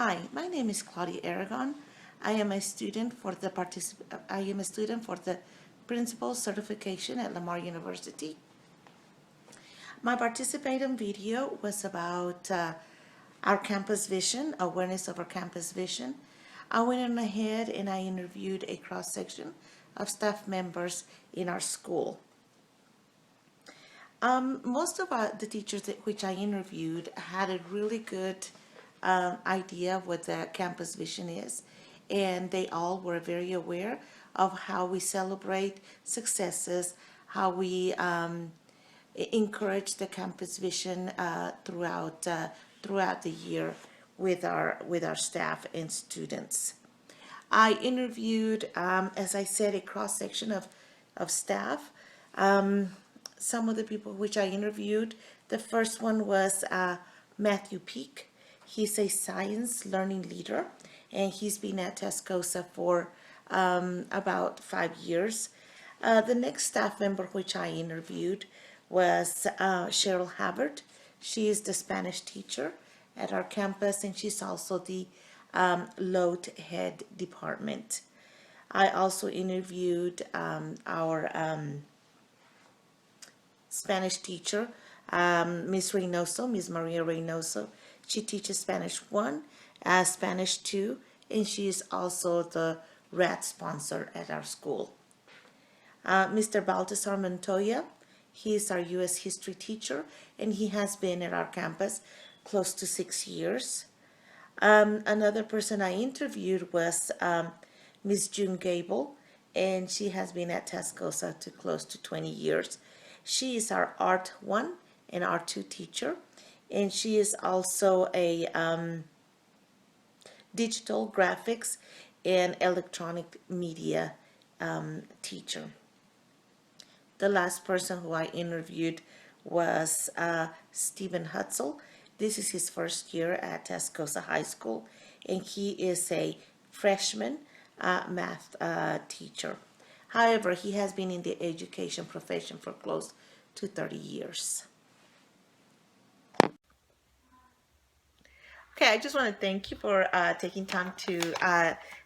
Hi, my name is Claudia Aragon. I am a student for the Principal Certification at Lamar University. My participating video was about our campus vision, awareness of our campus vision. I went on ahead and I interviewed a cross section of staff members in our school. Most of the teachers which I interviewed had a really good idea of what the campus vision is, and they all were very aware of how we celebrate successes, how we encourage the campus vision throughout the year with our staff and students. I interviewed, as I said, a cross section of staff. Some of the people which I interviewed, the first one was Matthew Peak. He's a science learning leader, and he's been at Tascosa for about 5 years. The next staff member which I interviewed was Cheryl Havard. She is the Spanish teacher at our campus, and she's also the Load Head department. I also interviewed our Spanish teacher, Ms. Maria Reynoso. She teaches Spanish 1, Spanish 2, and she is also the RAT sponsor at our school. Mr. Baltasar Montoya, he is our U.S. history teacher, and he has been at our campus close to 6 years. Another person I interviewed was Ms. June Gable, and she has been at Tascosa to close to 20 years. She is our Art 1 and Art 2 teacher, and she is also a digital graphics and electronic media teacher. The last person who I interviewed was Stephen Hutzel. This is his first year at Tascosa High School, and he is a freshman math teacher. However, he has been in the education profession for close to 30 years. Okay, I just want to thank you for taking time to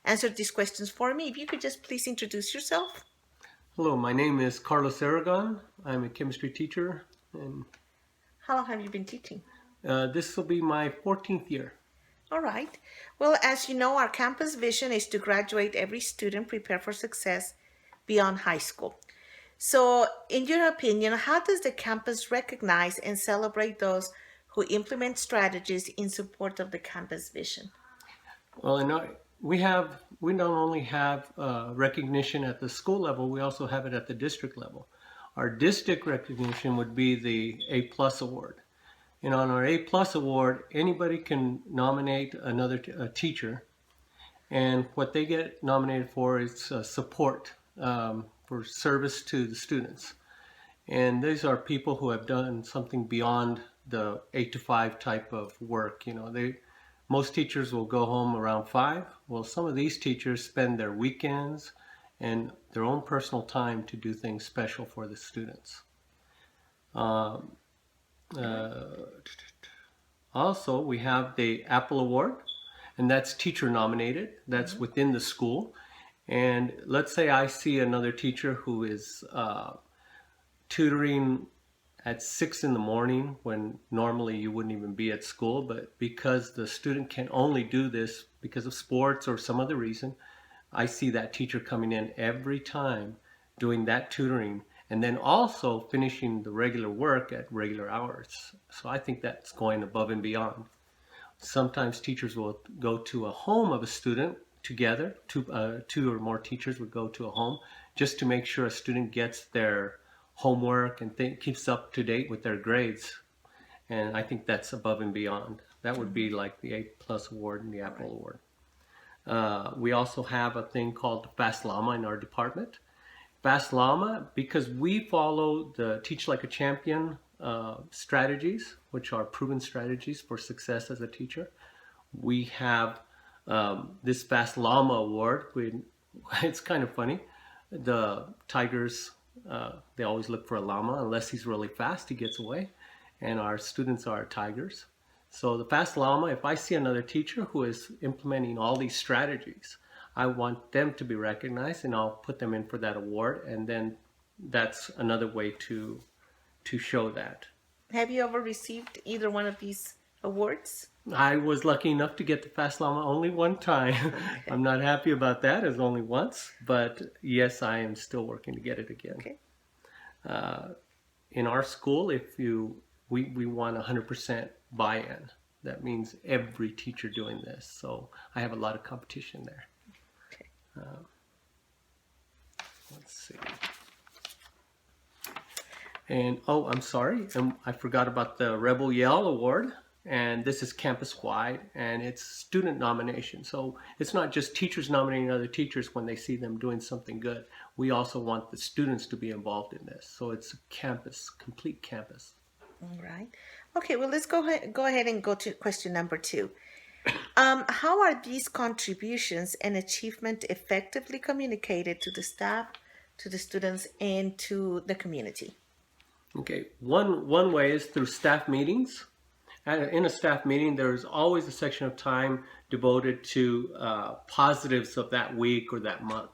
answer these questions for me. If you could just please introduce yourself. Hello, my name is Carlos Aragon. I'm a chemistry teacher, and How long have you been teaching? this will be my 14th year. All right. Well, as you know, our campus vision is to graduate every student prepared for success beyond high school. So, in your opinion, how does the campus recognize and celebrate those who implement strategies in support of the campus vision? Well, we not only have recognition at the school level, we also have it at the district level. Our district recognition would be the A+ award. And on our A+ award, anybody can nominate another teacher, and what they get nominated for is support for service to the students. And these are people who have done something beyond the 8 to 5 type of work. Most teachers will go home around 5. Well, some of these teachers spend their weekends and their own personal time to do things special for the students. Also, we have the Apple Award, and that's teacher nominated. That's within the school. And let's say I see another teacher who is tutoring at 6 in the morning when normally you wouldn't even be at school, but because the student can only do this because of sports or some other reason, I see that teacher coming in every time doing that tutoring and then also finishing the regular work at regular hours. So I think that's going above and beyond. Sometimes teachers will go to a home of a student together. Two or more teachers would go to a home just to make sure a student gets their homework and keeps up to date with their grades. And I think that's above and beyond. That would be like the A+ award and the Apple award. We also have a thing called Fast Llama in our department. Fast Llama, because we follow the Teach Like a Champion strategies, which are proven strategies for success as a teacher. We have this Fast Llama award. It's kind of funny. The tigers, they always look for a llama. Unless he's really fast, he gets away. And our students are tigers. So the Fast Llama, if I see another teacher who is implementing all these strategies, I want them to be recognized, and I'll put them in for that award. And then that's another way to show that. Have you ever received either one of these awards? I was lucky enough to get the Fast Llama only one time. I'm not happy about that, as only once, but yes, I am still working to get it again. Okay. In our school, we want 100% buy-in. That means every teacher doing this. So I have a lot of competition there. Okay. Let's see. And oh, I'm sorry, I forgot about the Rebel Yell Award. And this is campus-wide, and it's student nomination. So it's not just teachers nominating other teachers when they see them doing something good. We also want the students to be involved in this. So it's a campus, complete campus. All right. Okay, well, let's go ahead and go to question number 2. How are these contributions and achievement effectively communicated to the staff, to the students, and to the community? Okay, one way is through staff meetings. In a staff meeting, there's always a section of time devoted to positives of that week or that month.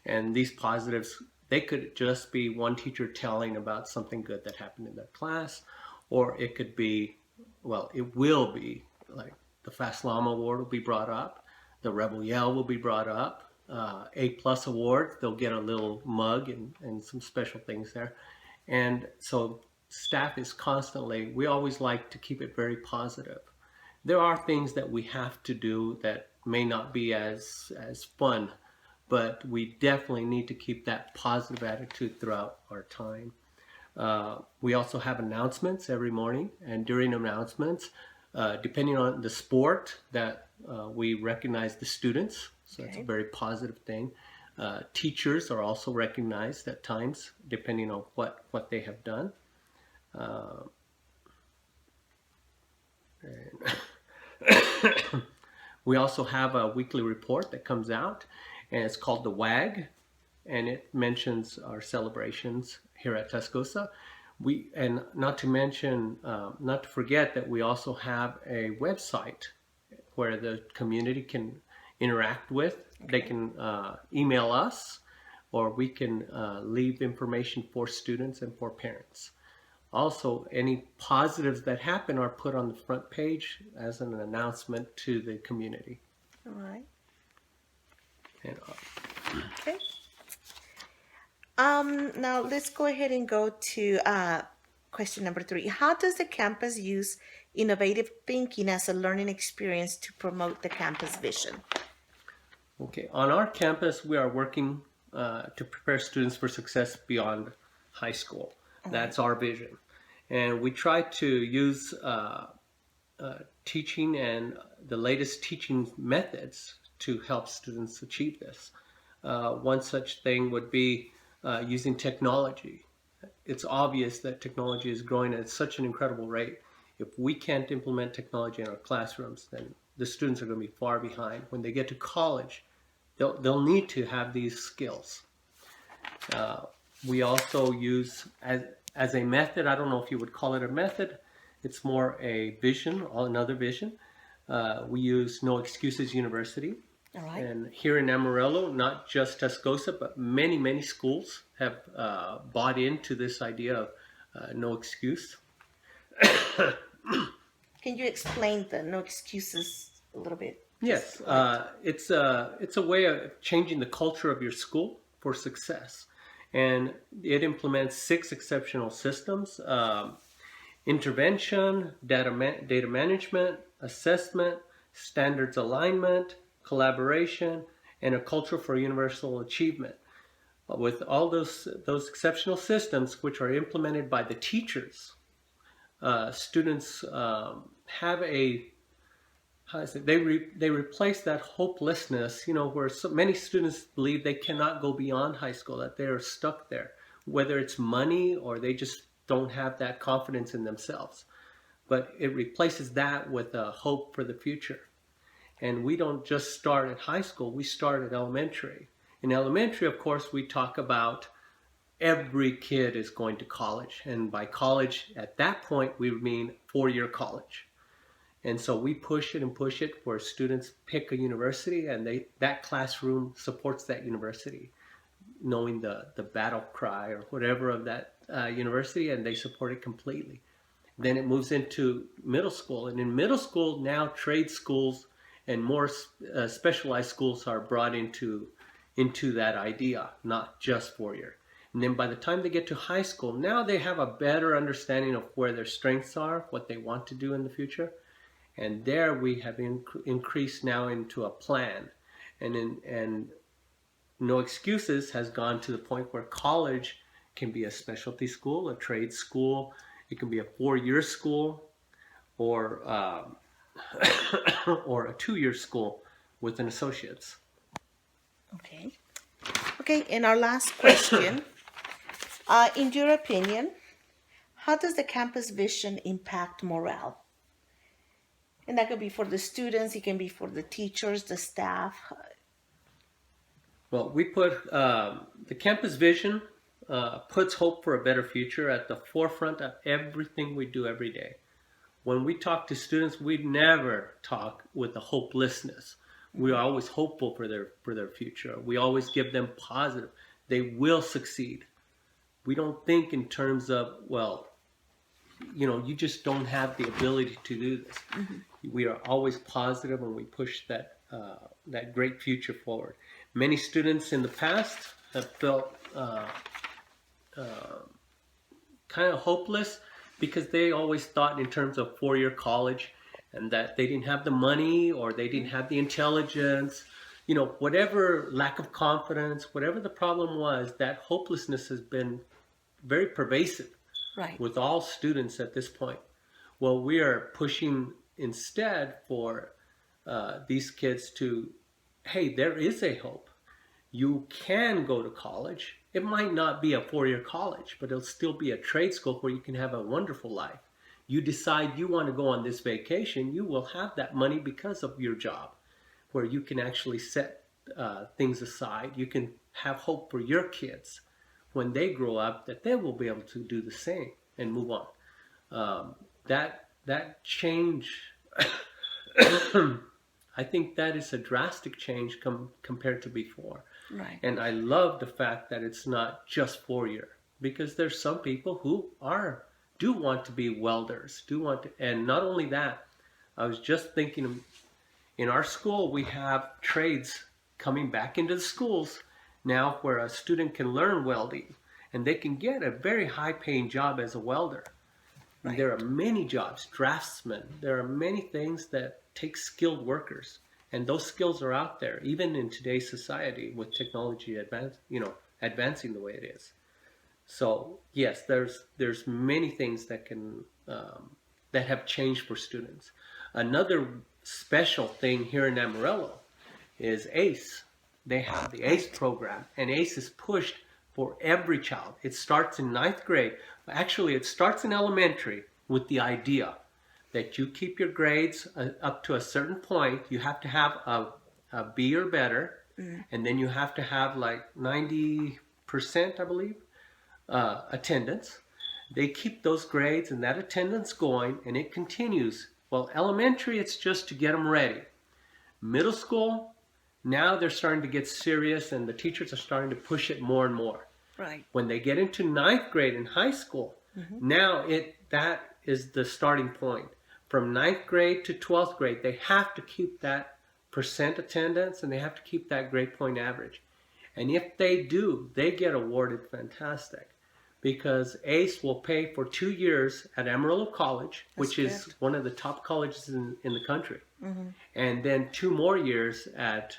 And these positives, they could just be one teacher telling about something good that happened in their class, or it could be, well, it will be, like the Fast Llama Award will be brought up, the Rebel Yell will be brought up, A+ Award, they'll get a little mug and some special things there. And so staff is constantly, we always like to keep it very positive. There are things that we have to do that may not be as fun, but we definitely need to keep that positive attitude throughout our time. We also have announcements every morning, and during announcements, depending on the sport, that we recognize the students, so that's a very positive thing. Teachers are also recognized at times, depending on what they have done. We also have a weekly report that comes out, and it's called the WAG, and it mentions our celebrations here at Tascosa. And not to forget that we also have a website where the community can interact with. Okay. They can email us, or we can leave information for students and for parents. Also, any positives that happen are put on the front page as an announcement to the community. All right. And, okay. Now let's go ahead and go to question number 3. How does the campus use innovative thinking as a learning experience to promote the campus vision? Okay, on our campus, we are working to prepare students for success beyond high school. That's our vision. And we try to use teaching and the latest teaching methods to help students achieve this. One such thing would be using technology. It's obvious that technology is growing at such an incredible rate. If we can't implement technology in our classrooms, then the students are going to be far behind. When they get to college, they'll need to have these skills. We also use, as a method, I don't know if you would call it a method, it's more a vision, another vision. We use No Excuses University. All right. And here in Amarillo, not just Tascosa, but many, many schools have bought into this idea of no excuse. Can you explain the no excuses a little bit? Yes, it's a way of changing the culture of your school for success. And it implements 6 exceptional systems: intervention, data management, assessment, standards alignment, collaboration, and a culture for universal achievement. With all those exceptional systems, which are implemented by the teachers, students have they replace that hopelessness, where so many students believe they cannot go beyond high school, that they are stuck there, whether it's money or they just don't have that confidence in themselves. But it replaces that with a hope for the future. And we don't just start at high school, we start at elementary. In elementary, of course, we talk about every kid is going to college. And by college, at that point, we mean 4-year college. And so we push it and push it where students pick a university, and that classroom supports that university, knowing the battle cry or whatever of that university, and they support it completely. Then it moves into middle school, and in middle school now trade schools and more specialized schools are brought into that idea, not just 4-year. And then by the time they get to high school, now they have a better understanding of where their strengths are, what they want to do in the future. And there we have increased now into a plan. And No Excuses has gone to the point where college can be a specialty school, a trade school. It can be a 4-year school, or or a 2-year school with an associate's. Okay. Okay, and our last question. In your opinion, how does the campus vision impact morale? And that could be for the students, it can be for the teachers, the staff. Well, we put the campus vision puts hope for a better future at the forefront of everything we do every day. When we talk to students, we never talk with a hopelessness. We are always hopeful for their future. We always give them positive. They will succeed. We don't think in terms of, well, you just don't have the ability to do this. We are always positive, and we push that great future forward. Many students in the past have felt kind of hopeless because they always thought in terms of 4-year college, and that they didn't have the money or they didn't have the intelligence, whatever lack of confidence, whatever the problem was, that hopelessness has been very pervasive, Right. with all students at this point. Well, we are pushing instead for these kids to, hey, there is a hope. You can go to college. It might not be a 4-year college, but it'll still be a trade school where you can have a wonderful life. You decide you want to go on this vacation, you will have that money because of your job, where you can actually set things aside. You can have hope for your kids when they grow up, that they will be able to do the same and move on. That change, I think that is a drastic change compared to before. Right. And I love the fact that it's not just 4-year, because there's some people who do want to be welders, and not only that, I was just thinking, in our school we have trades coming back into the schools now, where a student can learn welding and they can get a very high paying job as a welder. Right. There are many jobs, draftsmen, there are many things that take skilled workers, and those skills are out there even in today's society with technology advancing the way it is. So yes, there's many things that can that have changed for students. Another special thing here in Amarillo is ACE. They have the ACE program, and ACE is pushed for every child. It starts in 9th grade. Actually, it starts in elementary with the idea that you keep your grades up to a certain point. You have to have a B or better, and then you have to have like 90%, I believe, attendance. They keep those grades and that attendance going, and it continues. Well, elementary, it's just to get them ready. Middle school, now they're starting to get serious, and the teachers are starting to push it more and more. Right. When they get into 9th grade in high school, now that is the starting point. From 9th grade to 12th grade, they have to keep that percent attendance, and they have to keep that grade point average. And if they do, they get awarded fantastic, because ACE will pay for 2 years at Amarillo College, which is one of the top colleges in the country, and then 2 more years at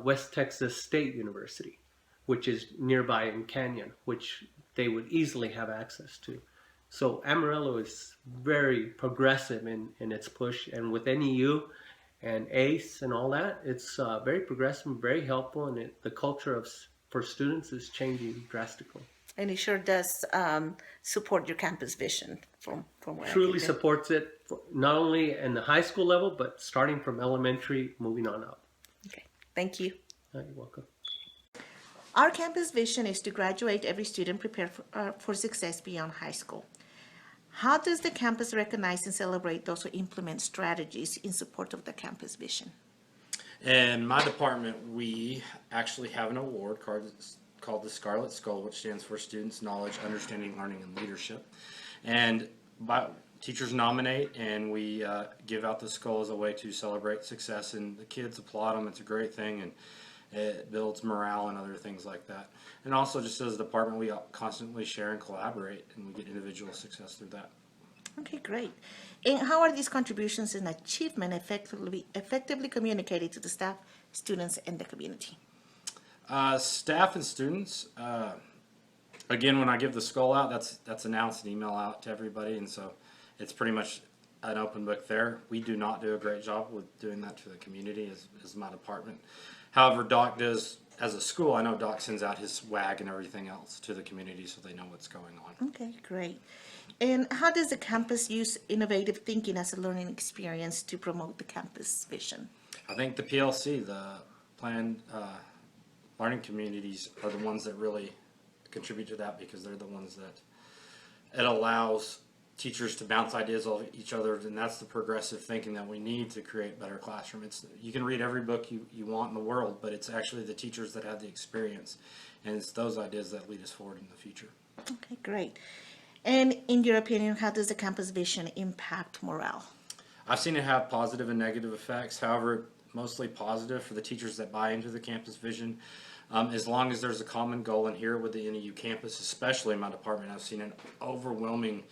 West Texas State University, which is nearby in Canyon, which they would easily have access to. So Amarillo is very progressive in its push, and with NEU and ACE and all that, it's very progressive and very helpful, and the culture for students is changing drastically. And it sure does support your campus vision from where Truly supports it, not only in the high school level, but starting from elementary, moving on up. Okay, thank you. You're welcome. Our campus vision is to graduate every student prepared for success beyond high school. How does the campus recognize and celebrate those who implement strategies in support of the campus vision? In my department, we actually have an award called the Scarlet Skull, which stands for Students' Knowledge, Understanding, Learning, and Leadership. And teachers nominate, and we give out the skull as a way to celebrate success, and the kids applaud them. It's a great thing, and it builds morale and other things like that. And also, just as a department, we constantly share and collaborate, and we get individual success through that. Okay, great. And how are these contributions and achievement effectively communicated to the staff, students, and the community? Staff and students, again, when I give the skull out, that's announced and email out to everybody, and so it's pretty much an open book there. We do not do a great job with doing that to the community as my department. However, Doc does, as a school, I know Doc sends out his swag and everything else to the community so they know what's going on. Okay, great. And how does the campus use innovative thinking as a learning experience to promote the campus vision? I think the PLC, the planned learning communities, are the ones that really contribute to that, because they're the ones that it allows teachers to bounce ideas off each other, and that's the progressive thinking that we need to create better classroom. You can read every book you want in the world, but it's actually the teachers that have the experience, and it's those ideas that lead us forward in the future. Okay, great. And in your opinion, how does the campus vision impact morale? I've seen it have positive and negative effects. However, mostly positive for the teachers that buy into the campus vision. As long as there's a common goal, and here with the NEU campus, especially in my department, I've seen an overwhelming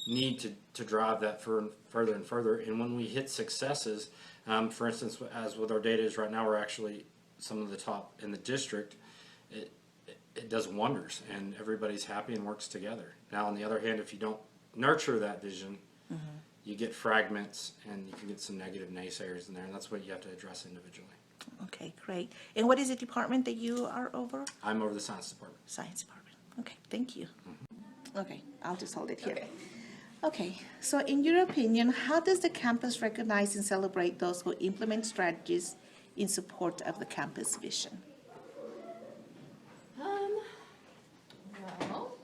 need to drive that further and further. And when we hit successes, for instance, as with our data is right now, we're actually some of the top in the district. It does wonders, and everybody's happy and works together. Now, on the other hand, if you don't nurture that vision, you get fragments, and you can get some negative naysayers in there, and that's what you have to address individually. Okay, great. And what is the department that you are over? I'm over the science department. Science department. Okay, thank you. Okay, I'll just hold it here. Okay, so in your opinion, how does the campus recognize and celebrate those who implement strategies in support of the campus vision? Well,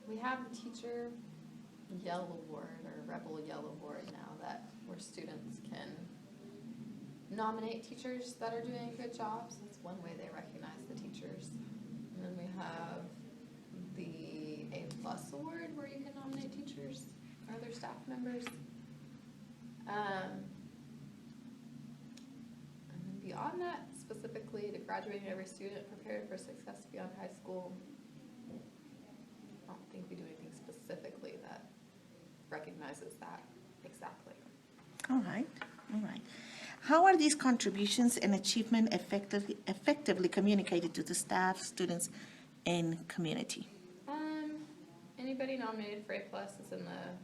we have a teacher yell award or rebel yell award now where students can nominate teachers that are doing good jobs. That's one way they recognize the teachers. And then we have the A+ award where you can nominate teachers or other staff members. And then beyond that, specifically to graduating every student prepared for success beyond high school, I don't think we do anything specifically that recognizes that exactly. All right, all right. How are these contributions and achievement effectively communicated to the staff, students, and community? Anybody nominated for A+ is in the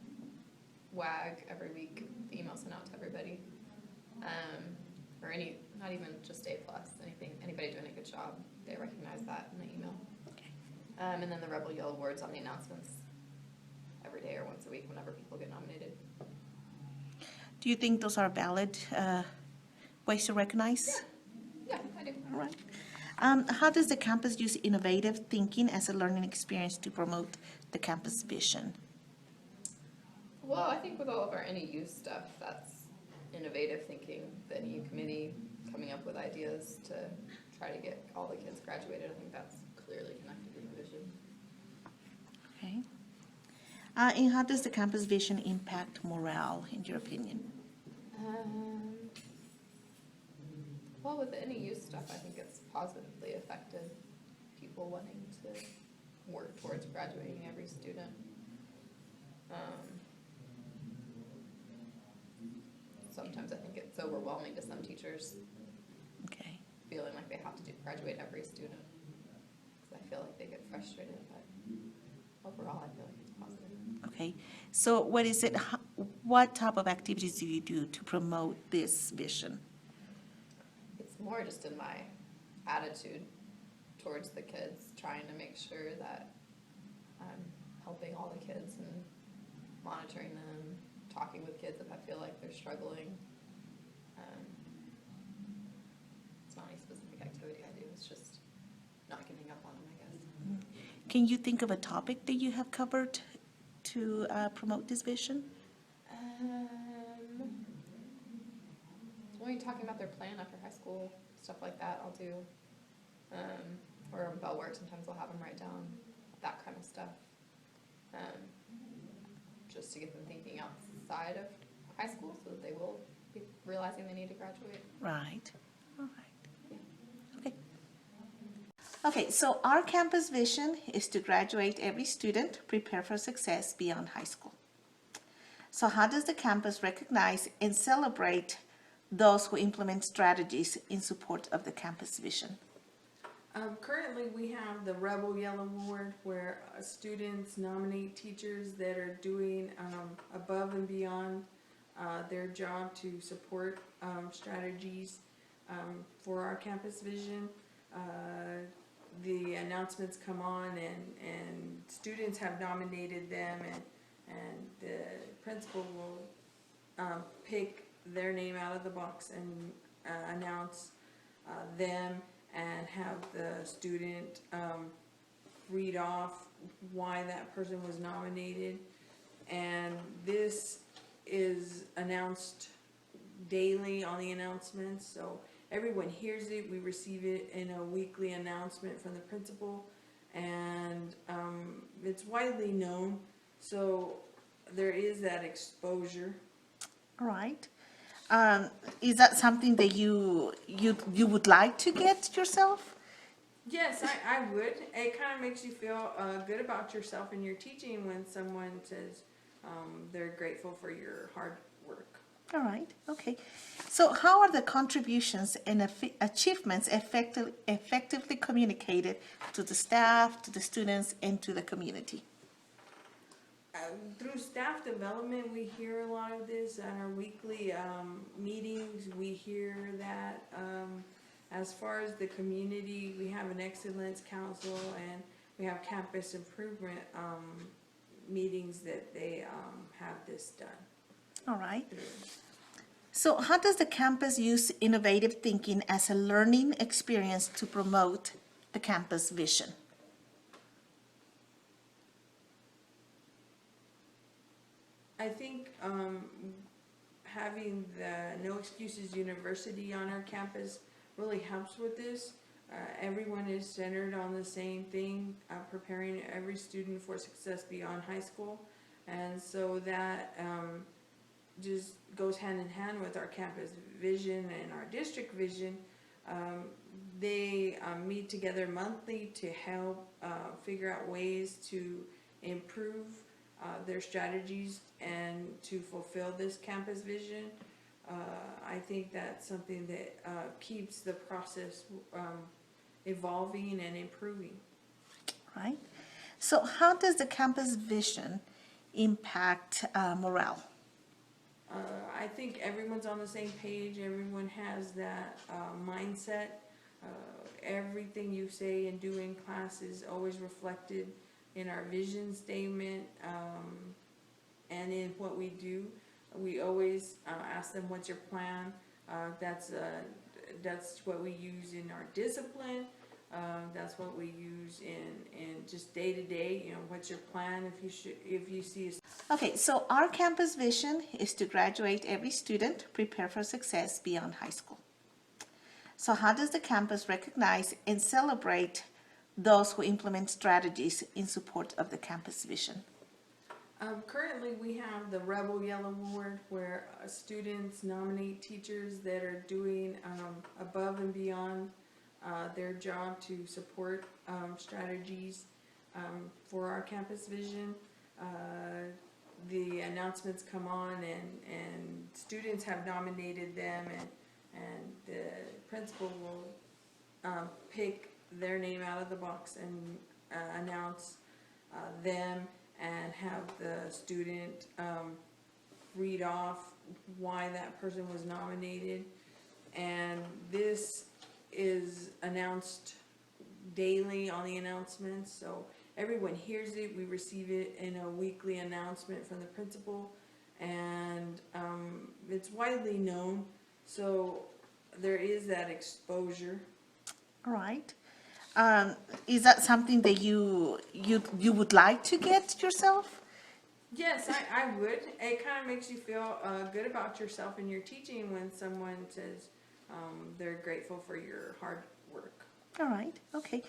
WAG every week. The email sent out to everybody. Or not even just A+, anybody doing a good job, they recognize that in the email. Okay. And then the Rebel Yell Awards on the announcements every day or once a week whenever people get nominated. Do you think those are valid ways to recognize? Yeah, I do. All right. How does the campus use innovative thinking as a learning experience to promote the campus vision? Well, I think with all of our NEU stuff, that's innovative thinking. The NEU committee coming up with ideas to try to get all the kids graduated. I think that's clearly connected to the vision. Okay. And how does the campus vision impact morale, in your opinion? Well, with the NEU stuff, I think it's positively affected people wanting to work towards graduating every student. Sometimes I think it's overwhelming to some teachers, Okay. feeling like they have to graduate every student. Because I feel like they get frustrated, but overall I feel like it's positive. Okay. So what is it? What type of activities do you do to promote this vision? It's more just in my attitude towards the kids, trying to make sure that I'm helping all the kids and monitoring them, talking with kids if I feel like they're struggling. It's not any specific activity I do, it's just not giving up on them, I guess. Can you think of a topic that you have covered to promote this vision? When you're talking about their plan after high school, stuff like that, I'll do. Or in Bell Work, sometimes I'll have them write down that kind of stuff. Just to get them thinking outside of high school so that they will be realizing they need to graduate. Right. All right. Okay. Okay, so our campus vision is to graduate every student, prepare for success beyond high school. So how does the campus recognize and celebrate those who implement strategies in support of the campus vision? Currently, we have the Rebel Yell Award where students nominate teachers that are doing above and beyond their job to support strategies for our campus vision. The announcements come on and students have nominated them, and the principal will pick their name out of the box and announce them and have the student read off why that person was nominated. And this is announced daily on the announcements, so everyone hears it. We receive it in a weekly announcement from the principal, and it's widely known, so there is that exposure. All right. Is that something that you would like to get yourself? Yes, I would. It kind of makes you feel good about yourself and your teaching when someone says they're grateful for your hard work. All right. Okay. So how are the contributions and achievements effectively communicated to the staff, to the students, and to the community? Through staff development, we hear a lot of this at our weekly meetings. We hear that as far as the community, we have an excellence council and we have campus improvement meetings that they have this done. All right. So how does the campus use innovative thinking as a learning experience to promote the campus vision? I think having the No Excuses University on our campus really helps with this. Everyone is centered on the same thing, preparing every student for success beyond high school. And so that just goes hand in hand with our campus vision and our district vision. They meet together monthly to help figure out ways to improve their strategies and to fulfill this campus vision. I think that's something that keeps the process evolving and improving. Right. So how does the campus vision impact morale? I think everyone's on the same page. Everyone has that mindset. Everything you say and do in class is always reflected in our vision statement and in what we do. We always ask them, what's your plan? That's what we use in our discipline. That's what we use in just day to day. You know, what's your plan? If you see a... Okay, so our campus vision is to graduate every student, prepare for success beyond high school. So how does the campus recognize and celebrate those who implement strategies in support of the campus vision? Currently, we have the Rebel Yell Award where students nominate teachers that are doing above and beyond their job to support strategies for our campus vision. The announcements come on and students have nominated them, and the principal will pick their name out of the box and announce them and have the student read off why that person was nominated. And this is announced daily on the announcements, so everyone hears it. We receive it in a weekly announcement from the principal, and it's widely known, so there is that exposure. All right. Is that something that you would like to get yourself? Yes, I would. It kind of makes you feel good about yourself and your teaching when someone says they're grateful for your hard work. All right, okay.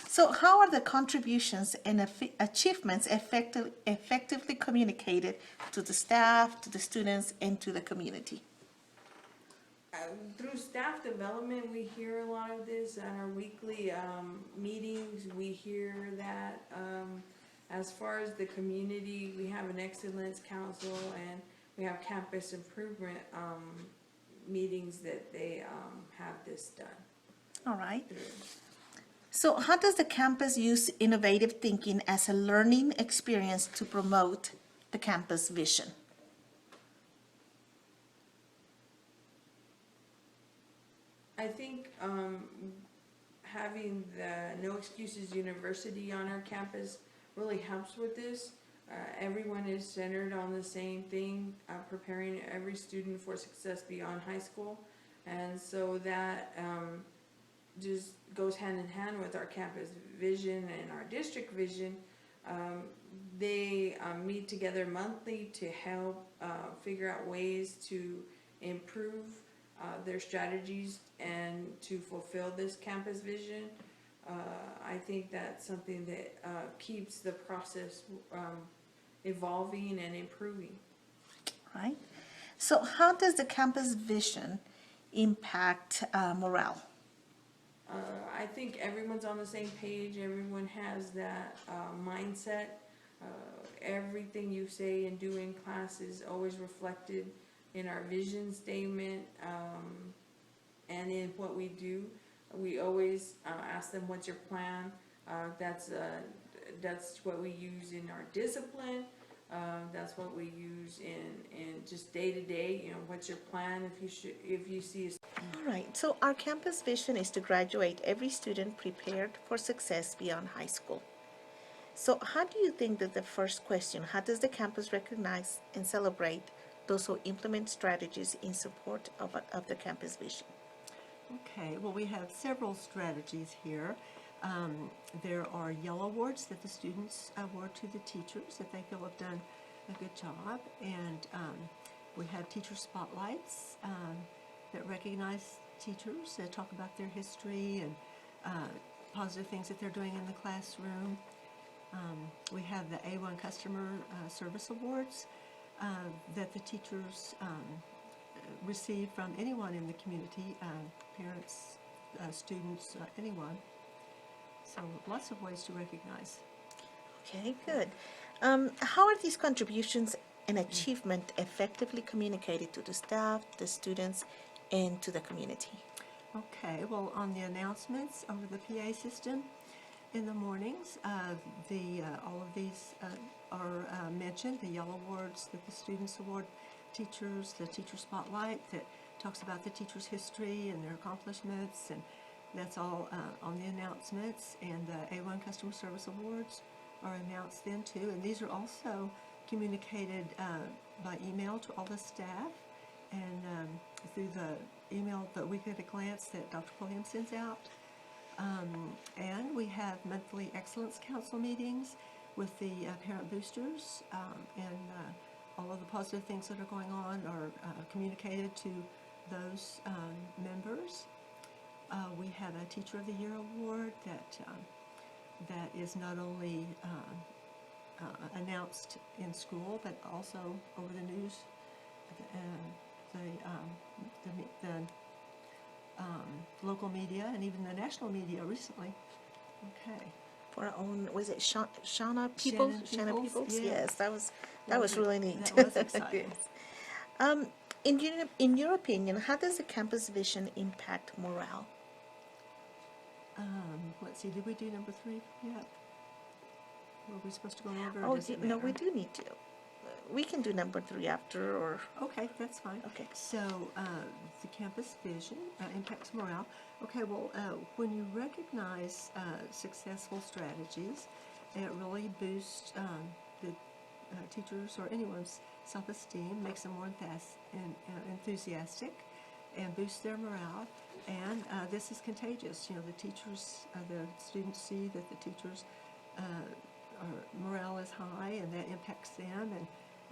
So how are the contributions and achievements effectively communicated to the staff, to the students, and to the community? Through staff development, we hear a lot of this at our weekly meetings. We hear that as far as the community, we have an excellence council and we have campus improvement meetings that they have this done All right. through. So how does the campus use innovative thinking as a learning experience to promote the campus vision? I think having the No Excuses University on our campus really helps with this. Everyone is centered on the same thing, preparing every student for success beyond high school. And so that just goes hand in hand with our campus vision and our district vision. They meet together monthly to help figure out ways to improve their strategies and to fulfill this campus vision. I think that's something that keeps the process evolving and improving. Right? So how does the campus vision impact morale? I think everyone's on the same page. Everyone has that mindset. Everything you say and do in class is always reflected in our vision statement and in what we do. We always ask them, "What's your plan?" That's what we use in our discipline. That's what we use in just day to day. You know, what's your plan? If you see a All right, so our campus vision is to graduate every student prepared for success beyond high school. So how do you think that the first question, how does the campus recognize and celebrate those who implement strategies in support of the campus vision? Okay, well, we have several strategies here. There are yellow awards that the students award to the teachers that they feel have done a good job, and we have teacher spotlights that recognize teachers, that talk about their history and positive things that they're doing in the classroom. We have the A1 Customer Service Awards that the teachers receive from anyone in the community, parents, students, anyone. So lots of ways to recognize. Okay, good. How are these contributions and achievement effectively communicated to the staff, the students, and to the community? Okay, well, on the announcements over the PA system in the mornings, all of these are mentioned, the yellow awards that the students award teachers, the teacher spotlight that talks about the teacher's history and their accomplishments, and that's all on the announcements, and the A1 Customer Service Awards are announced then too, and these are also communicated by email to all the staff and through the email, the Week at a Glance that Dr. Pulliam sends out. And we have monthly Excellence Council meetings with the parent boosters, and all of the positive things that are going on are communicated to those members. We have a Teacher of the Year award that is not only announced in school but also over the news, the local media, and even the national media recently. Okay. For our own, was it Shauna Peoples? Shannon Peoples, yeah. Yes, that was really neat. That was exciting. Yes. In your opinion, how does the campus vision impact morale? Let's see, did we do number 3 yet? Were we supposed to go in order? Or Oh, does it no, matter? we do need to. We can do number 3 after, or, Okay, that's fine. okay. So, the campus vision impacts morale. Okay, well, when you recognize successful strategies, it really boosts the teachers or anyone's self-esteem, makes them more enthusiastic, and boosts their morale. And this is contagious. You know, the teachers, the students see that the teachers' morale is high, and that impacts them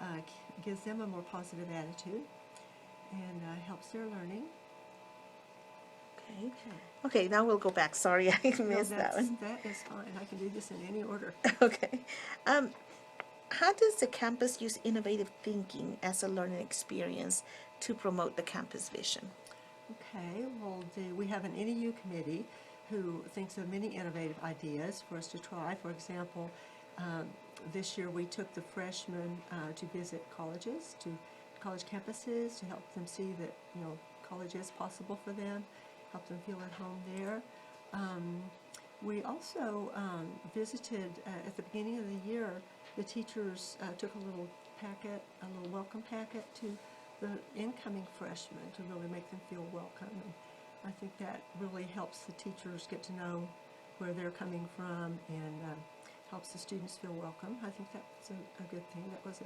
and gives them a more positive attitude and helps their learning. Okay. Okay, now we'll go back. Sorry, I No, missed that one. that is fine. I can do this in any order. Okay. How does the campus use innovative thinking as a learning experience to promote the campus vision? Okay, well, we have an NEU committee who thinks of many innovative ideas for us to try. For example, this year we took the freshmen to visit colleges, to college campuses, to help them see that, you know, college is possible for them, help them feel at home there. We also visited, at the beginning of the year, the teachers took a little packet, a little welcome packet to the incoming freshmen to really make them feel welcome. And I think that really helps the teachers get to know where they're coming from and helps the students feel welcome. I think that's a good thing. That was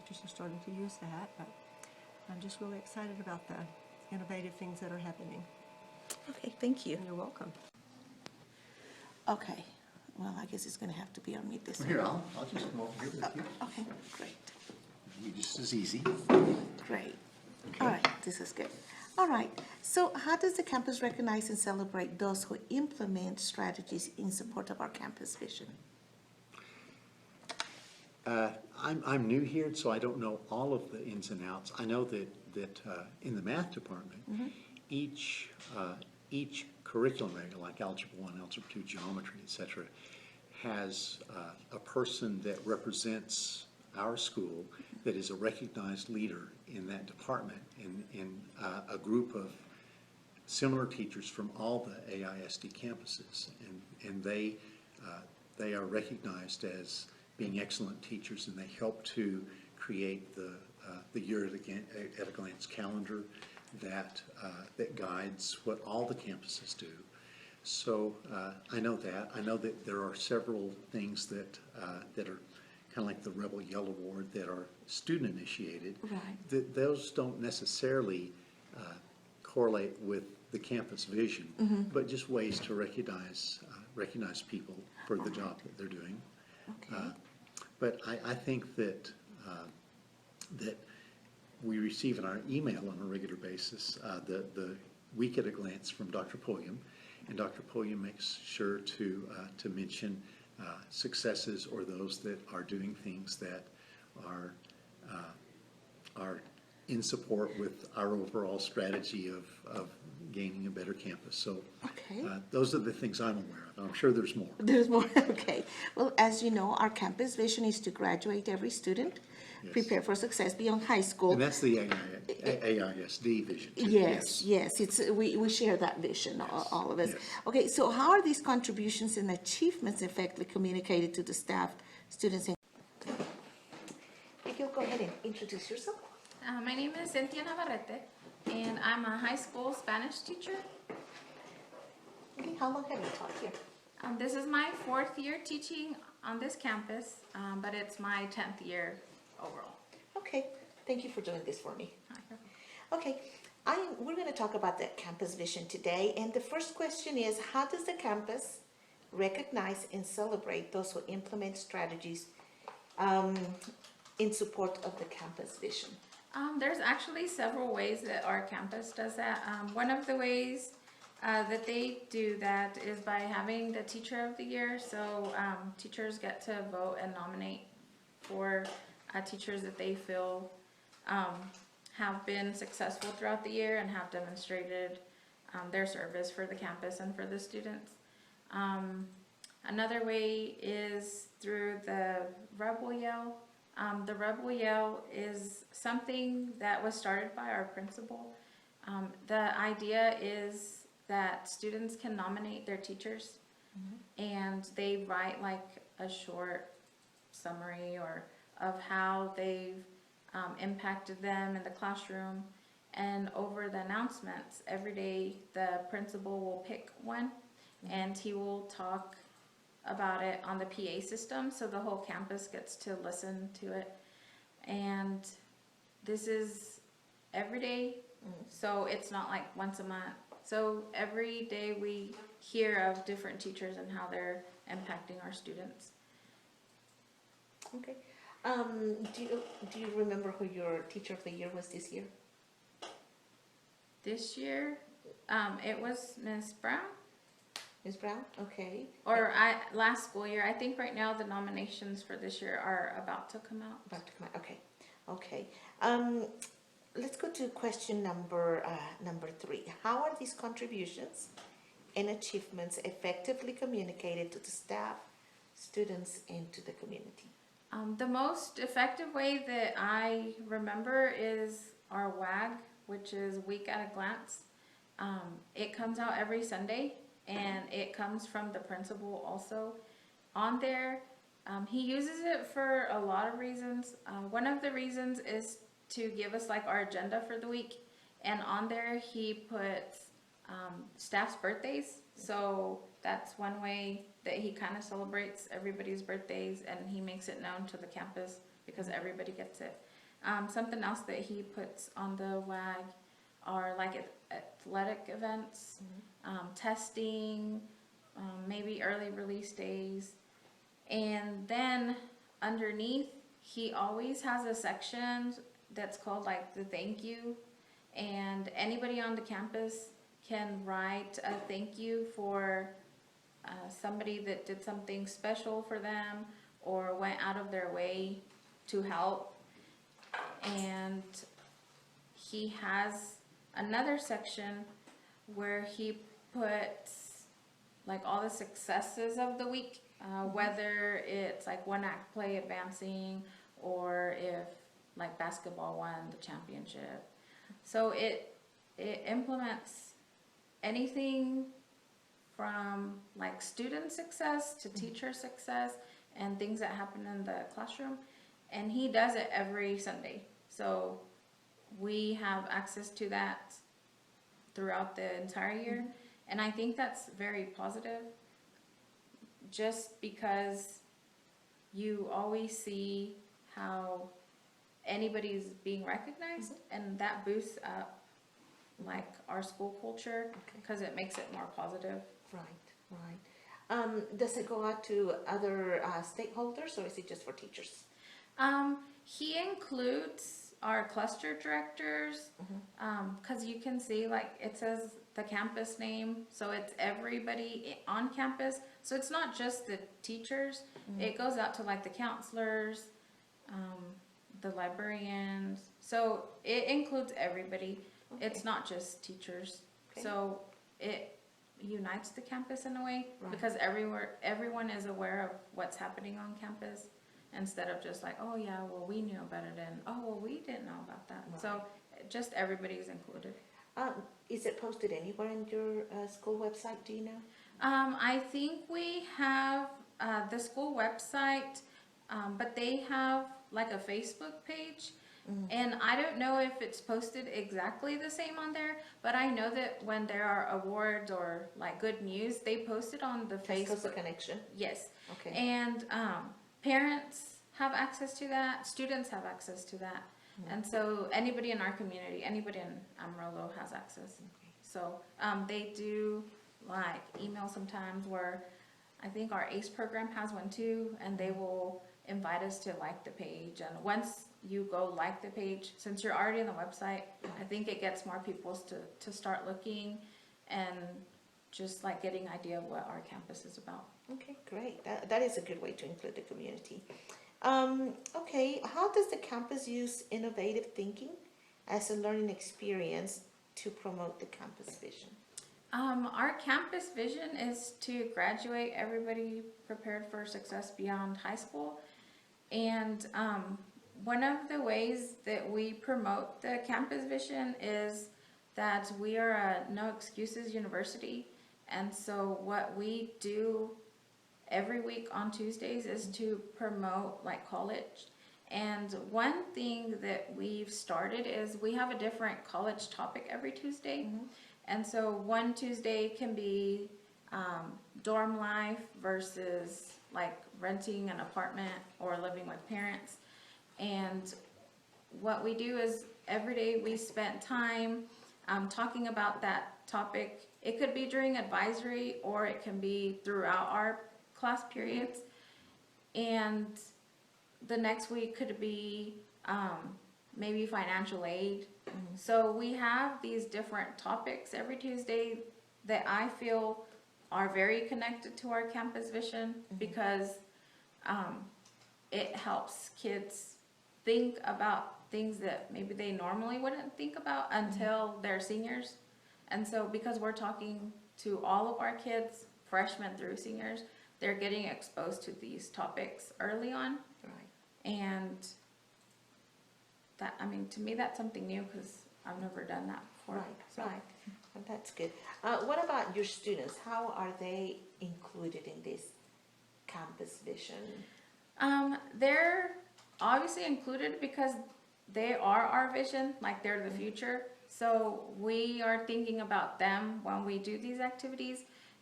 teachers are starting to use that, but I'm just really excited about the innovative things that are happening. Okay, thank you. And you're welcome. Okay, well, I guess it's going to have to be on me this Here, one. I'll just come over here with you. Okay, great, Be just as easy. great. All right, this is good. All right, so how does the campus recognize and celebrate those who implement strategies in support of our campus vision? I'm new here, so I don't know all of the ins and outs. I know that in the math department, each curriculum area, like Algebra 1, Algebra 2, Geometry, etc., has a person that represents our school that is a recognized leader in that department, in a group of similar teachers from all the AISD campuses, and they are recognized as being excellent teachers, and they help to create the Year at a Glance calendar that guides what all the campuses do. So I know that. I know that there are several things that are kind of like the Rebel Yell Award that are student initiated. Right. Those don't necessarily correlate with the campus vision, but just ways to recognize people for the job that they're doing. Okay. But I think that we receive in our email on a regular basis the Week at a Glance from Dr. Pulliam, and Dr. Pulliam makes sure to mention successes or those that are doing things that are in support with our overall strategy of gaining a better campus. So Okay. those are the things I'm aware of. I'm sure there's more. There's more, okay. Well, as you know, our campus vision is to graduate every student, Yes. prepare for success beyond high school. And that's the AISD vision too. Yes, we share that vision, all of us. Yes. Okay, so how are these contributions and achievements effectively communicated to the staff, students, and? If you'll go ahead and introduce yourself. My name is Cynthia Navarrete, and I'm a high school Spanish teacher. Okay, how long have you taught here? This is my 4th year teaching on this campus, but it's my 10th year overall. Okay, thank you for doing this for me. Okay, we're going to talk about the campus vision today, and the first question is, how does the campus recognize and celebrate those who implement strategies in support of the campus vision? There's actually several ways that our campus does that. One of the ways that they do that is by having the Teacher of the Year. So teachers get to vote and nominate for teachers that they feel have been successful throughout the year and have demonstrated their service for the campus and for the students. Another way is through the Rebel Yell. The Rebel Yell is something that was started by our principal. The idea is that students can nominate their teachers, and they write like a short summary or of how they've impacted them in the classroom. And over the announcements, every day the principal will pick one, and he will talk about it on the PA system, so the whole campus gets to listen to it. And this is every day, so it's not like once a month So every day we hear of different teachers and how they're impacting our students. Okay. Do you remember who your teacher of the year was this year? This year, it was Miss Brown, Ms. Brown? Okay. last school year. I think right now the nominations for this year are about to come out. About to come out. Okay. Okay. Let's go to question number 3. How are these contributions and achievements effectively communicated to the staff, students, and to the community? The most effective way that I remember is our WAG, which is Week at a Glance. It comes out every Sunday, and it comes from the principal also. On there, he uses it for a lot of reasons. One of the reasons is to give us like our agenda for the week, and on there he puts staff's birthdays. So that's one way that he kind of celebrates everybody's birthdays, and he makes it known to the campus because everybody gets it. Something else that he puts on the WAG are like athletic events, testing, maybe early release days. And then underneath, he always has a section that's called like the thank you. And anybody on the campus can write a thank you for somebody that did something special for them or went out of their way to help. And he has another section where he puts like all the successes of the week, whether it's like one act play advancing or if like basketball won the championship. So it implements anything from like student success to teacher success and things that happen in the classroom. And he does it every Sunday. So we have access to that throughout the entire year. And I think that's very positive, just because you always see how anybody's being recognized, and that boosts up like our school culture because it makes it more positive. Right. Does it go out to other stakeholders, or is it just for teachers? He includes our cluster directors, because you can see like it says the campus name, so it's everybody on campus. So it's not just the teachers. It goes out to like the counselors, the librarians. So it includes everybody. Okay. It's not just teachers. Okay. So it unites the campus in a way, Right. because everyone is aware of what's happening on campus, instead of just like, oh yeah, well we knew about it, and oh well we didn't know about that. Right. So just everybody's included. Is it posted anywhere in your school website? Do you know? I think we have the school website, but they have like a Facebook page. And I don't know if it's posted exactly the same on there, but I know that when there are awards or like good news, they post it on the Tascosa Facebook. Connection. Yes. Okay. And parents have access to that, students have access to that. And so anybody in our community, anybody in Amarillo has access. So they do like email sometimes, where I think our ACE program has one too, and they will invite us to like the page. And once you go like the page, since you're already on the website, I think it gets more people to start looking and just like getting an idea of what our campus is about. Okay, great. That is a good way to include the community. Okay, how does the campus use innovative thinking as a learning experience to promote the campus vision? Our campus vision is to graduate everybody prepared for success beyond high school. And one of the ways that we promote the campus vision is that we are a no excuses university. And so what we do every week on Tuesdays is to promote like college. And one thing that we've started is we have a different college topic every Tuesday. And so one Tuesday can be dorm life versus like renting an apartment or living with parents. And what we do is every day we spent time talking about that topic. It could be during advisory or it can be throughout our class periods. And the next week could be maybe financial aid. So we have these different topics every Tuesday that I feel are very connected to our campus vision because it helps kids think about things that maybe they normally wouldn't think about until they're seniors. And so because we're talking to all of our kids, freshmen through seniors, they're getting exposed to these topics early on. Right. And that, I mean, to me, that's something new because I've never done that before. Right, So, right. Well, that's good. What about your students? How are they included in this campus vision? they're obviously included because they are our vision, like they're the future. So we are thinking about them when we do these activities.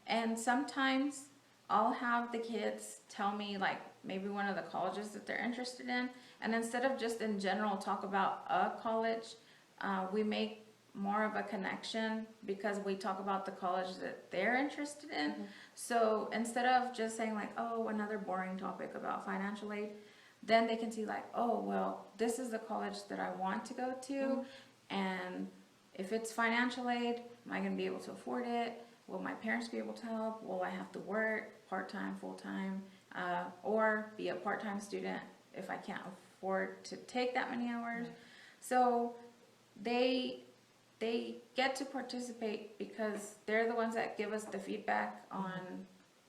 And sometimes I'll have the kids tell me like maybe one of the colleges that they're interested in. And instead of just in general talk about a college, we make more of a connection because we talk about the college that they're interested in. So instead of just saying like, oh, another boring topic about financial aid, then they can see like, oh, well, this is the college that I want to go to. And if it's financial aid, am I going to be able to afford it? Will my parents be able to help? Will I have to work part-time, full-time, or be a part-time student if I can't afford to take that many hours? So they get to participate because they're the ones that give us the feedback on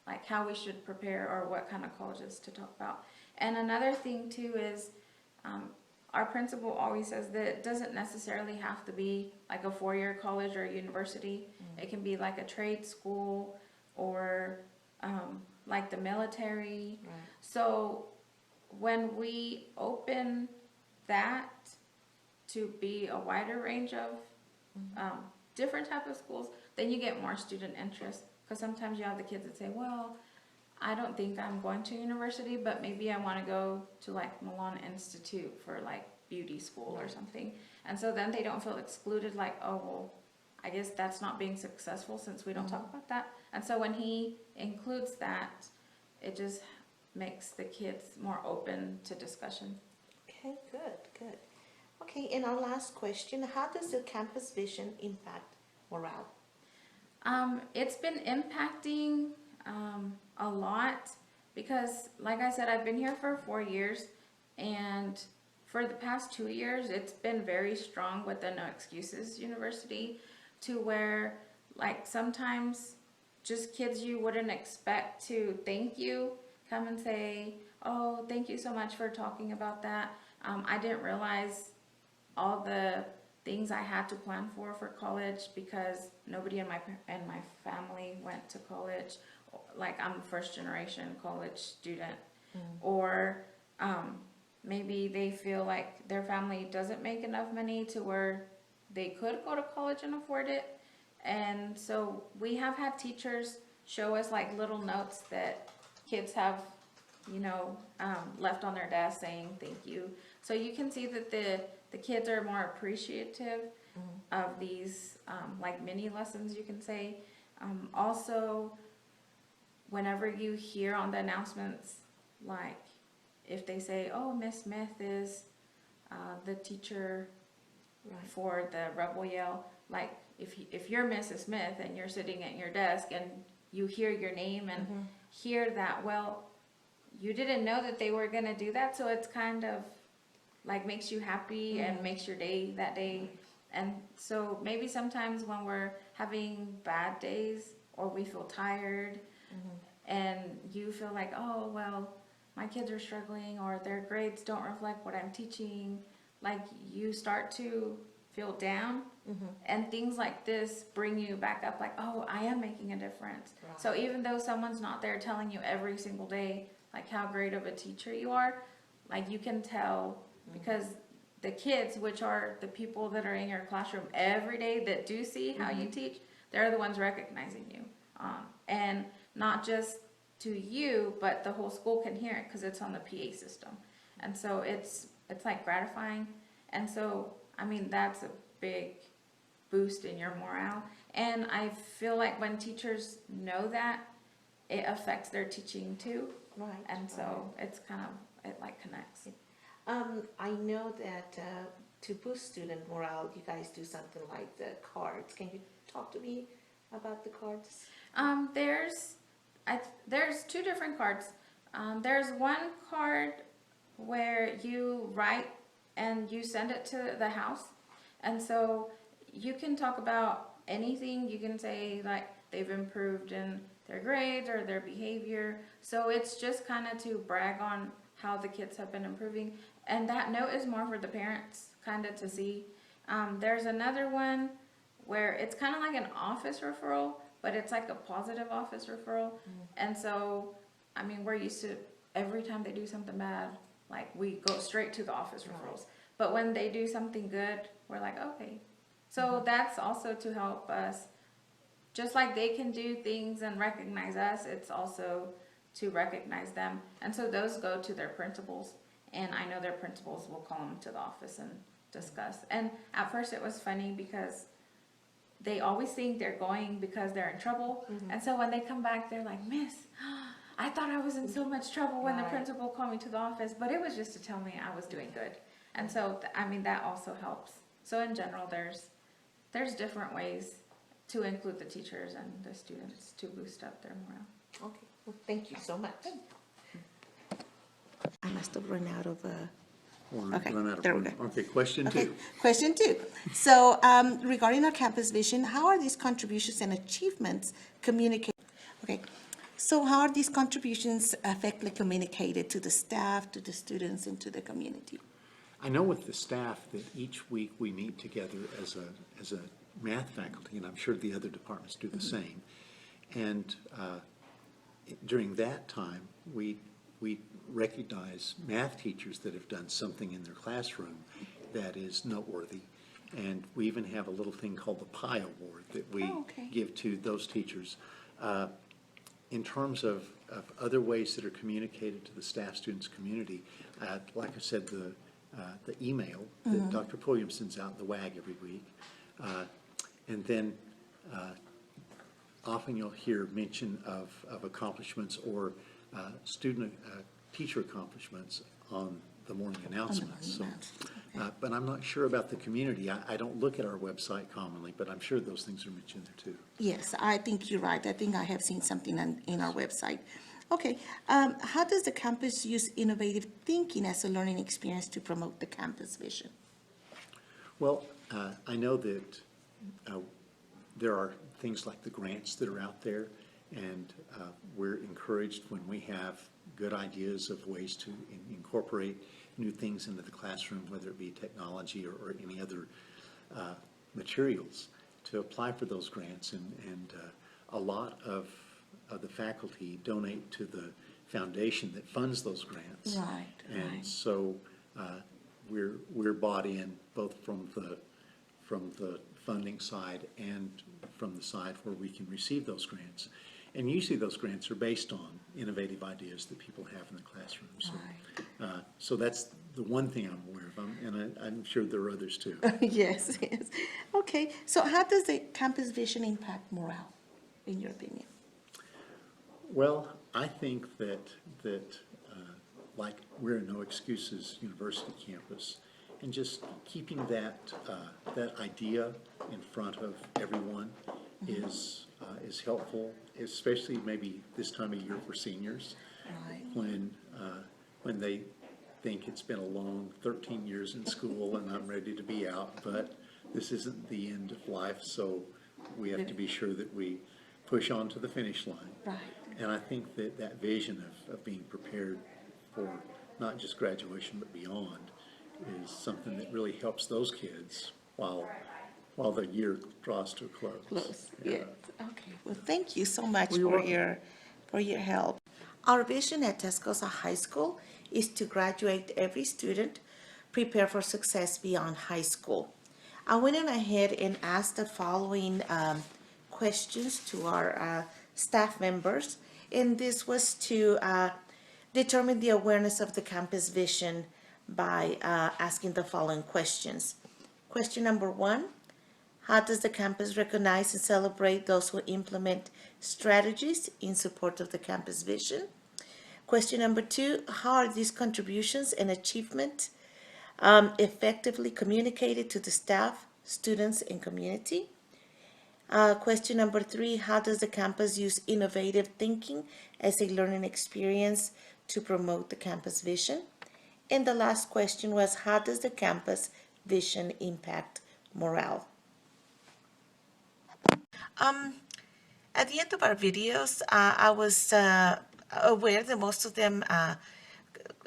like how we should prepare or what kind of colleges to talk about. And another thing too is our principal always says that it doesn't necessarily have to be like a four-year college or a university. It can be like a trade school or like the military. Right. So when we open that to be a wider range of different type of schools, then you get more student interest. Because sometimes you have the kids that say, well, I don't think I'm going to university, but maybe I want to go to like Milan Institute for like beauty school or something. And so then they don't feel excluded like, oh, well, I guess that's not being successful since we don't talk about that. And so when he includes that, it just makes the kids more open to discussion. Okay, good, good. Okay, and our last question, how does the campus vision impact morale? It's been impacting a lot because, like I said, I've been here for 4 years, and for the past 2 years, it's been very strong with the No Excuses University, to where, like, sometimes just kids you wouldn't expect to thank you come and say, oh, thank you so much for talking about that. I didn't realize all the things I had to plan for college because nobody in my family went to college. Like, I'm a first generation college student. Or maybe they feel like their family doesn't make enough money to where they could go to college and afford it. And so we have had teachers show us like little notes that kids have, you know, left on their desk saying thank you. So you can see that the kids are more appreciative of these like mini lessons, you can say. Also, whenever you hear on the announcements, like if they say, oh, Miss Smith is the teacher for the Rebel Yell, like if you're Mrs. Smith and you're sitting at your desk and you hear your name and hear that, well, you didn't know that they were going to do that, so it's kind of like makes you happy and makes your day that day. And so maybe sometimes when we're having bad days or we feel tired and you feel like, oh, well, my kids are struggling or their grades don't reflect what I'm teaching, like you start to feel down, and things like this bring you back up like, oh, I am making a difference. Right. So even though someone's not there telling you every single day like how great of a teacher you are, like you can tell because the kids, which are the people that are in your classroom every day that do see how you teach, they're the ones recognizing you. And not just to you, but the whole school can hear it because it's on the PA system. And so it's like gratifying. And so, I mean, that's a big boost in your morale. And I feel like when teachers know that, it affects their teaching too. Right. And so it's kind of, it like connects. I know that to boost student morale, you guys do something like the cards. Can you talk to me about the cards? There's two different cards. There's one card where you write and you send it to the house. And so you can talk about anything. You can say like they've improved in their grades or their behavior. So it's just kind of to brag on how the kids have been improving. And that note is more for the parents kind of to see. There's another one where it's kind of like an office referral, but it's like a positive office referral. And so, I mean, we're used to every time they do something bad, like we go straight to the office referrals. But when they do something good, we're like, okay. So that's also to help us, just like they can do things and recognize us, it's also to recognize them. And so those go to their principals. And I know their principals will call them to the office and discuss. And at first it was funny because they always think they're going because they're in trouble. And so when they come back, they're like, Miss, I thought I was in so much trouble when the principal called me to the office, but it was just to tell me I was doing good. And so, I mean, that also helps. So in general, there's different ways to include the teachers and the students to boost up their morale. Okay, well, thank you so much. I must have run out of Okay, Run out of there we room. go. Okay, question Okay, two. question 2. So regarding our campus vision, how are these contributions and achievements communicated? Okay, so how are these contributions effectively communicated to the staff, to the students, and to the community? I know with the staff that each week we meet together as a math faculty, and I'm sure the other departments do the same. And during that time, we recognize math teachers that have done something in their classroom that is noteworthy. And we even have a little thing called the Pi Award that we give to those teachers. In terms of other ways that are communicated to the staff, students, community, like I said, the email that Dr. Pulliam sends out, the WAG every week. And then often you'll hear mention of accomplishments or teacher accomplishments on the morning announcements. So, but I'm not sure about the community. I don't look at our website commonly, but I'm sure those things are mentioned there too. Yes, I think you're right. I think I have seen something in our website. Okay, how does the campus use innovative thinking as a learning experience to promote the campus vision? Well, I know that there are things like the grants that are out there, and we're encouraged when we have good ideas of ways to incorporate new things into the classroom, whether it be technology or any other materials, to apply for those grants. And a lot of the faculty donate to the foundation that funds those grants. Right, And right. so we're bought in both from the funding side and from the side where we can receive those grants. And usually those grants are based on innovative ideas that people have in the classroom. So, so that's the one thing I'm aware of, and I'm sure there are others too. Yes, yes. Okay, so how does the campus vision impact morale, in your opinion? Well, I think that like we're a No Excuses University campus, and just keeping that idea in front of everyone is helpful, especially maybe this time of year for seniors, Right. when they think it's been a long 13 years in school and I'm ready to be out, but this isn't the end of life, so we have to be sure that we push on to the finish line. Right. And I think that vision of being prepared for not just graduation but beyond is something that really helps those kids while the year draws to a close. Close, Yeah. yes. Okay, well, thank you so much Well, you're for your help. Our vision at Tascosa High School is to graduate every student, prepare for success beyond high school. I went on ahead and asked the following questions to our staff members, and this was to determine the awareness of the campus vision by asking the following questions. Question number 1, How does the campus recognize and celebrate those who implement strategies in support of the campus vision? Question number 2, how are these contributions and achievement effectively communicated to the staff, students, and community? Question number 3, how does the campus use innovative thinking as a learning experience to promote the campus vision? And the last question was, how does the campus vision impact morale? At the end of our videos, I was aware that most of them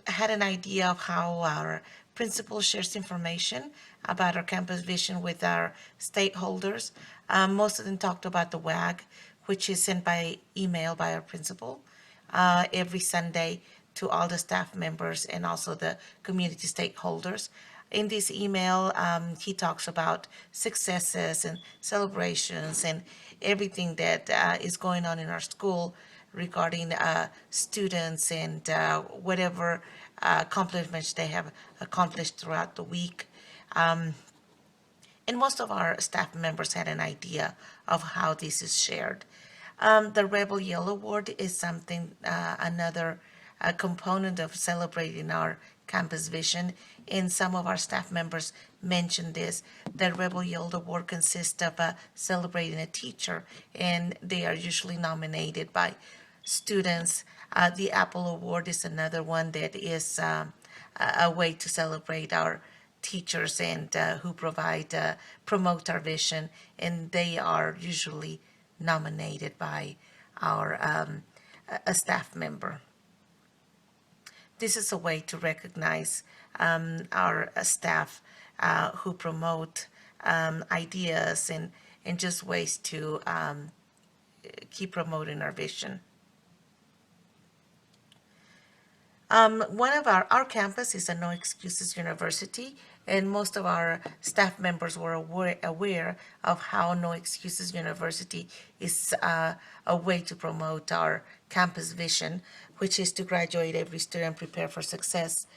had an idea of how our principal shares information about our campus vision with our stakeholders. Most of them talked about the WAG, which is sent by email by our principal every Sunday to all the staff members and also the community stakeholders. In this email, he talks about successes and celebrations and everything that is going on in our school regarding students and whatever accomplishments they have accomplished throughout the week. And most of our staff members had an idea of how this is shared. The Rebel Yell Award is something, another component of celebrating our campus vision, and some of our staff members mentioned this. The Rebel Yell Award consists of celebrating a teacher, and they are usually nominated by students. The Apple Award is another one that is a way to celebrate our teachers and who promote our vision, and they are usually nominated by our a staff member. This is a way to recognize our staff who promote ideas and just ways to keep promoting our vision. One of our campus is a No Excuses University, and most of our staff members were aware of how No Excuses University is a way to promote our campus vision, which is to graduate every student prepared for success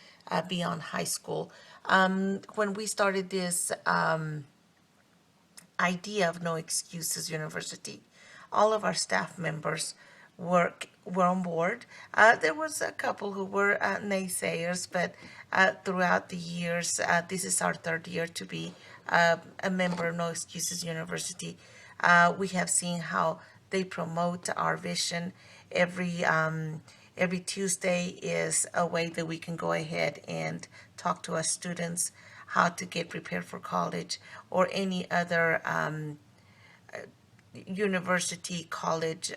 beyond high school. When we started this idea of No Excuses University, all of our staff members were on board. There was a couple who were naysayers, but throughout the years, this is our third year to be a member of No Excuses University. We have seen how they promote our vision. Every Tuesday is a way that we can go ahead and talk to our students how to get prepared for college or any other university, college,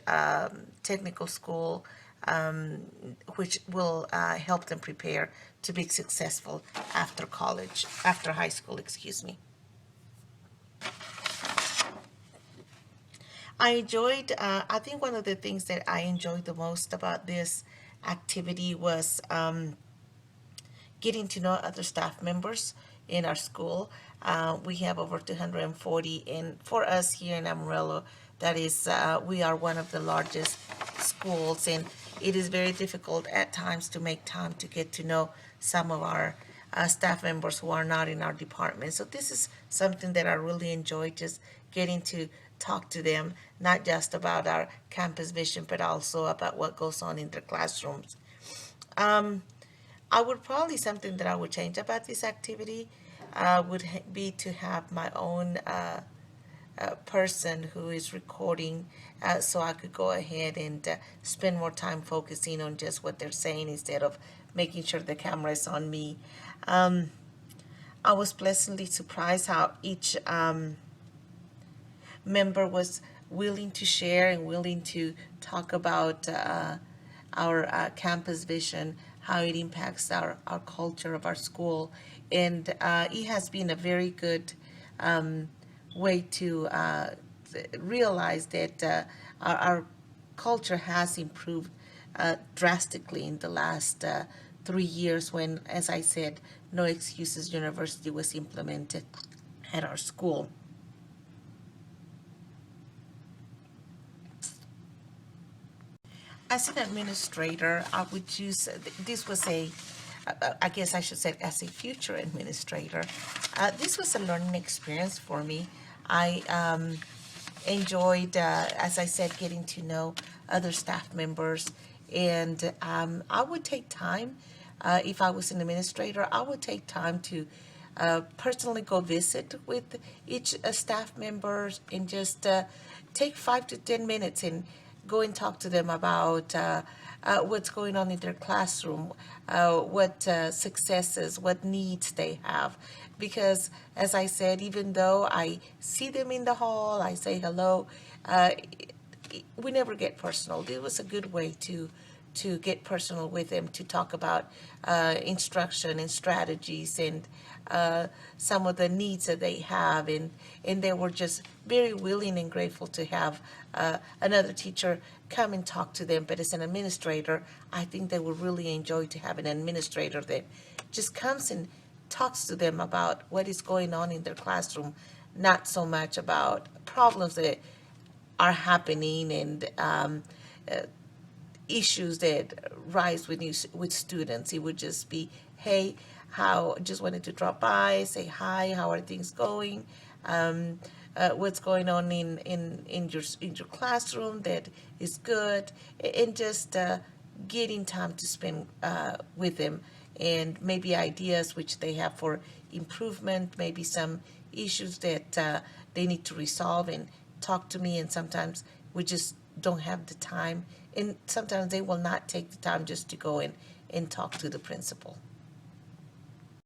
technical school, which will help them prepare to be successful after college, after high school, excuse me. I think one of the things that I enjoyed the most about this activity was getting to know other staff members in our school. We have over 240, and for us here in Amarillo, that is, we are one of the largest schools, and it is very difficult at times to make time to get to know some of our staff members who are not in our department. So this is something that I really enjoy, just getting to talk to them, not just about our campus vision, but also about what goes on in their classrooms. I would probably, something that I would change about this activity would be to have my own person who is recording, so I could go ahead and spend more time focusing on just what they're saying instead of making sure the camera is on me. I was pleasantly surprised how each member was willing to share and willing to talk about our campus vision, how it impacts our culture of our school. And it has been a very good way to realize that our culture has improved drastically in the last 3 years when, as I said, No Excuses University was implemented at our school. As an administrator, I would choose, this was I guess I should say as a future administrator, this was a learning experience for me. I enjoyed, as I said, getting to know other staff members. And I would take time, if I was an administrator, I would take time to personally go visit with each staff members and just take 5 to 10 minutes and go and talk to them about what's going on in their classroom, what successes, what needs they have. Because, as I said, even though I see them in the hall, I say hello, we never get personal. It was a good way to get personal with them, to talk about instruction and strategies and some of the needs that they have, and they were just very willing and grateful to have another teacher come and talk to them. But as an administrator, I think they would really enjoy to have an administrator that just comes and talks to them about what is going on in their classroom, not so much about problems that are happening and issues that rise with students. It would just be, hey, just wanted to drop by, say hi, how are things going? What's going on in your classroom that is good, and just getting time to spend with them, and maybe ideas which they have for improvement, maybe some issues that they need to resolve and talk to me. And sometimes we just don't have the time, and sometimes they will not take the time just to go and talk to the principal.